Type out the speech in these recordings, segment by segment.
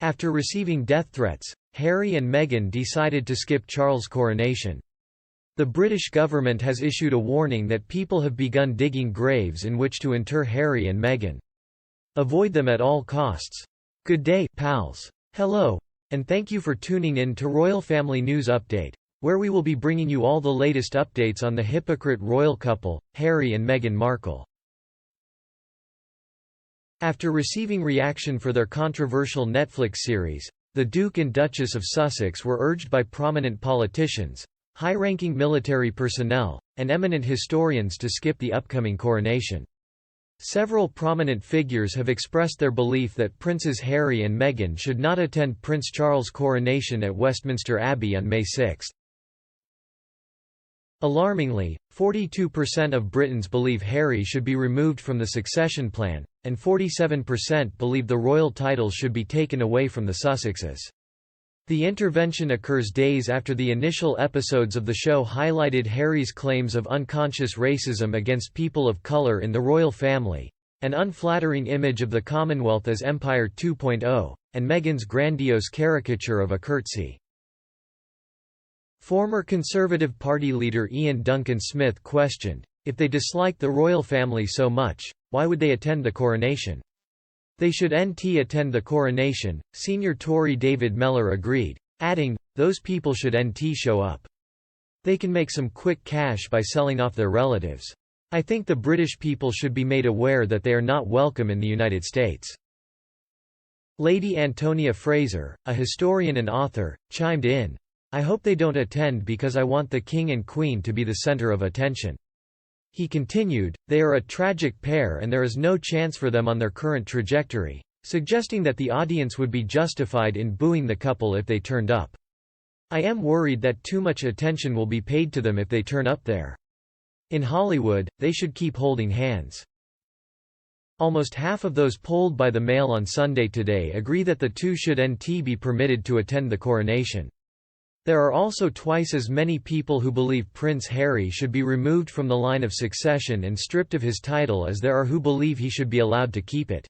After receiving death threats, Harry and Meghan decided to skip Charles' coronation. The British government has issued a warning that people have begun digging graves in which to inter Harry and Meghan. Avoid them at all costs. Good day, pals. Hello, and thank you for tuning in to Royal Family News Update, where we will be bringing you all the latest updates on the hypocrite royal couple, Harry and Meghan Markle. After receiving reaction for their controversial Netflix series, the Duke and Duchess of Sussex were urged by prominent politicians, high-ranking military personnel, and eminent historians to skip the upcoming coronation. Several prominent figures have expressed their belief that Princes Harry and Meghan should not attend Prince Charles' coronation at Westminster Abbey on May 6. Alarmingly, 42% of Britons believe Harry should be removed from the succession plan, and 47% believe the royal titles should be taken away from the Sussexes. The intervention occurs days after the initial episodes of the show highlighted Harry's claims of unconscious racism against people of colour in the royal family, an unflattering image of the Commonwealth as Empire 2.0, and Meghan's grandiose caricature of a curtsy. Former Conservative Party leader Ian Duncan Smith questioned, if they disliked the royal family so much, why would they attend the coronation? They should attend the coronation. Senior Tory David Mellor agreed, adding, those people should show up. They can make some quick cash by selling off their relatives. I think the British people should be made aware that they are not welcome in the United States. Lady Antonia Fraser, a historian and author, chimed in, I hope they don't attend because I want the King and Queen to be the centre of attention. He continued, they are a tragic pair and there is no chance for them on their current trajectory, suggesting that the audience would be justified in booing the couple if they turned up. I am worried that too much attention will be paid to them if they turn up there. In Hollywood, they should keep holding hands. Almost half of those polled by the Mail on Sunday Today agree that the two should be permitted to attend the coronation. There are also twice as many people who believe Prince Harry should be removed from the line of succession and stripped of his title as there are who believe he should be allowed to keep it.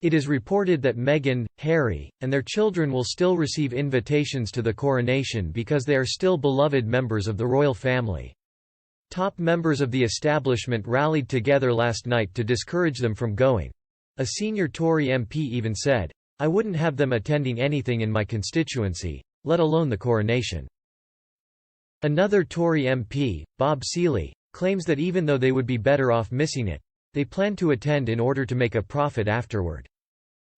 It is reported that Meghan, Harry, and their children will still receive invitations to the coronation because they are still beloved members of the royal family. Top members of the establishment rallied together last night to discourage them from going. A senior Tory MP even said, I wouldn't have them attending anything in my constituency, let alone the coronation. Another Tory MP, Bob Seeley, claims that even though they would be better off missing it, they plan to attend in order to make a profit afterward.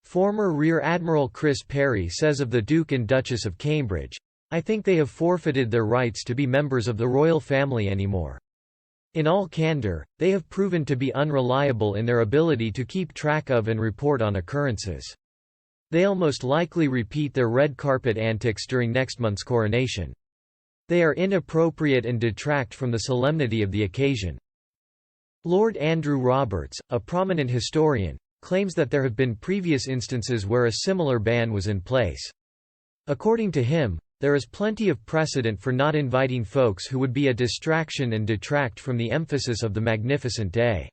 Former Rear Admiral Chris Perry says of the Duke and Duchess of Cambridge, I think they have forfeited their rights to be members of the royal family anymore. In all candor, they have proven to be unreliable in their ability to keep track of and report on occurrences. They'll most likely repeat their red carpet antics during next month's coronation. They are inappropriate and detract from the solemnity of the occasion. Lord Andrew Roberts, a prominent historian, claims that there have been previous instances where a similar ban was in place. According to him, there is plenty of precedent for not inviting folks who would be a distraction and detract from the emphasis of the magnificent day.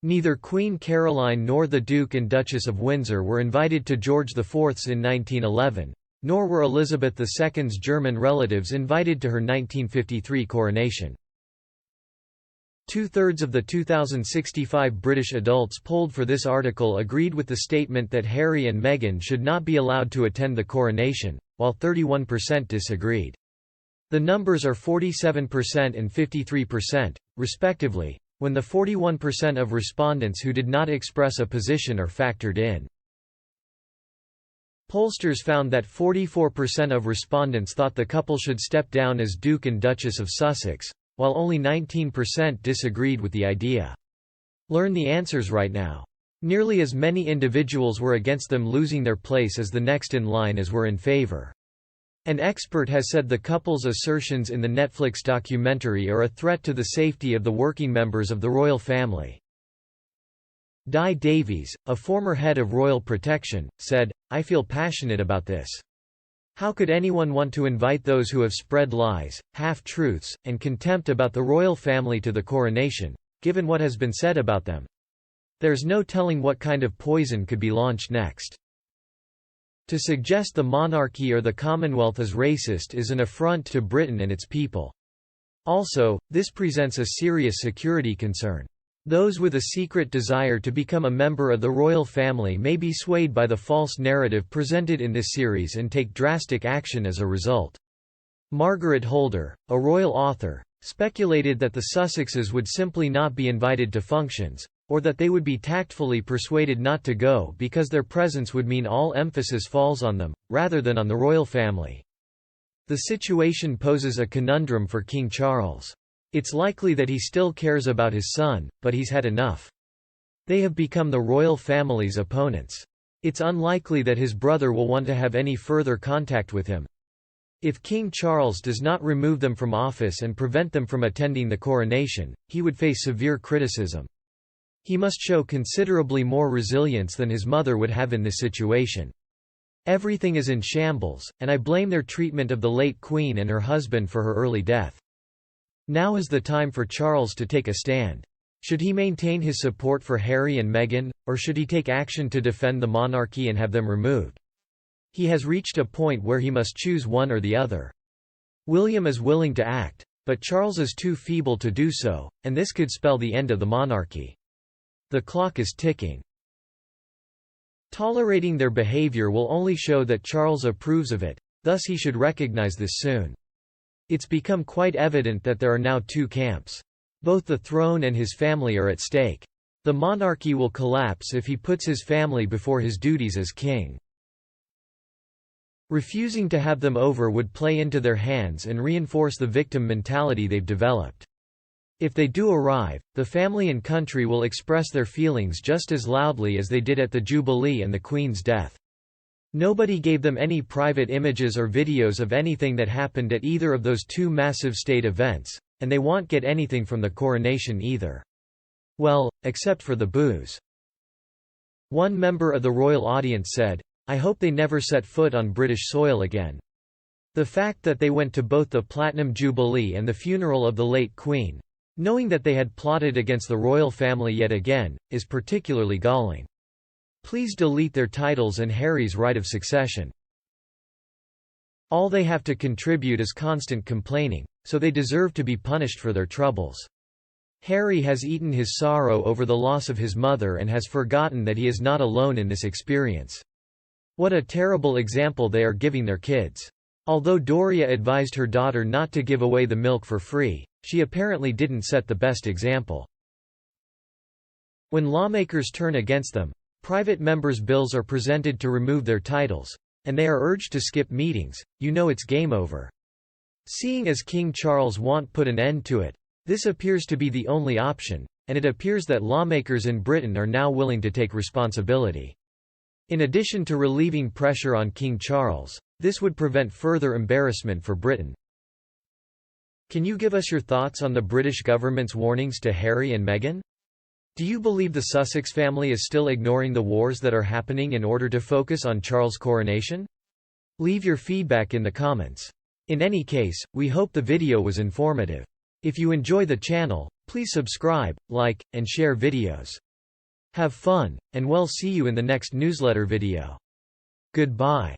Neither Queen Caroline nor the Duke and Duchess of Windsor were invited to George IV's in 1911, nor were Elizabeth II's German relatives invited to her 1953 coronation. Two-thirds of the 2,065 British adults polled for this article agreed with the statement that Harry and Meghan should not be allowed to attend the coronation, while 31% disagreed. The numbers are 47% and 53%, respectively, when the 41% of respondents who did not express a position are factored in. Pollsters found that 44% of respondents thought the couple should step down as Duke and Duchess of Sussex, while only 19% disagreed with the idea. Learn the answers right now. Nearly as many individuals were against them losing their place as the next in line as were in favor. An expert has said the couple's assertions in the Netflix documentary are a threat to the safety of the working members of the royal family. Di Davies, a former head of Royal Protection, said, I feel passionate about this. How could anyone want to invite those who have spread lies, half-truths, and contempt about the royal family to the coronation, given what has been said about them? There's no telling what kind of poison could be launched next. To suggest the monarchy or the Commonwealth is racist is an affront to Britain and its people. Also, this presents a serious security concern. Those with a secret desire to become a member of the royal family may be swayed by the false narrative presented in this series and take drastic action as a result. Margaret Holder, a royal author, speculated that the Sussexes would simply not be invited to functions, or that they would be tactfully persuaded not to go because their presence would mean all emphasis falls on them, rather than on the royal family. The situation poses a conundrum for King Charles. It's likely that he still cares about his son, but he's had enough. They have become the royal family's opponents. It's unlikely that his brother will want to have any further contact with him. If King Charles does not remove them from office and prevent them from attending the coronation, he would face severe criticism. He must show considerably more resilience than his mother would have in this situation. Everything is in shambles, and I blame their treatment of the late Queen and her husband for her early death. Now is the time for Charles to take a stand. Should he maintain his support for Harry and Meghan, or should he take action to defend the monarchy and have them removed? He has reached a point where he must choose one or the other. William is willing to act, but Charles is too feeble to do so, and this could spell the end of the monarchy. The clock is ticking. Tolerating their behavior will only show that Charles approves of it, thus he should recognize this soon. It's become quite evident that there are now two camps. Both the throne and his family are at stake. The monarchy will collapse if he puts his family before his duties as king. Refusing to have them over would play into their hands and reinforce the victim mentality they've developed. If they do arrive, the family and country will express their feelings just as loudly as they did at the Jubilee and the Queen's death. Nobody gave them any private images or videos of anything that happened at either of those two massive state events, and they won't get anything from the coronation either. Well, except for the booze. One member of the royal audience said, "I hope they never set foot on British soil again." The fact that they went to both the Platinum Jubilee and the funeral of the late Queen, knowing that they had plotted against the royal family yet again, is particularly galling. Please delete their titles and Harry's right of succession. All they have to contribute is constant complaining, so they deserve to be punished for their troubles. Harry has eaten his sorrow over the loss of his mother and has forgotten that he is not alone in this experience. What a terrible example they are giving their kids. Although Doria advised her daughter not to give away the milk for free, she apparently didn't set the best example. When lawmakers turn against them, private members' bills are presented to remove their titles, and they are urged to skip meetings. You know it's game over. Seeing as King Charles won't put an end to it, this appears to be the only option, and it appears that lawmakers in Britain are now willing to take responsibility. In addition to relieving pressure on King Charles, this would prevent further embarrassment for Britain. Can you give us your thoughts on the British government's warnings to Harry and Meghan? Do you believe the Sussex family is still ignoring the wars that are happening in order to focus on Charles' coronation? Leave your feedback in the comments. In any case, we hope the video was informative. If you enjoy the channel, please subscribe, like, and share videos. Have fun, and we'll see you in the next newsletter video. Goodbye.